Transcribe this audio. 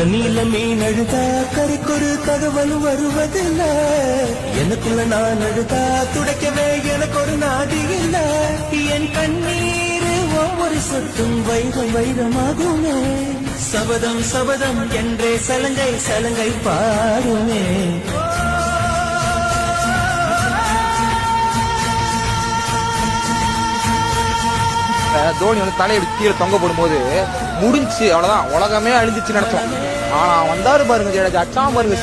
தண்ணியில மீன் அழுதா கரைக்கொரு தகவல் வருவதில்ல. எனக்குள்ள நான் அழுதா துடைக்கவே எனக்கு ஒரு நாடி இல்ல. என் கண்ணீர் ஒவ்வொரு சொட்டும் வைரம் வைரமாகுமே. சபதம் சபதம் என்றே சலங்கை சலங்கை பாடுமே. தோனி வந்து தலையை கீழே தொங்க போடும்போது முடிஞ்சு அவ்வளவுதான், உலகமே அழிஞ்சிச்சு நடத்தும். ஆனா வந்தாரு பாருங்க ஜடேஜா, அச்சாம பாருங்க.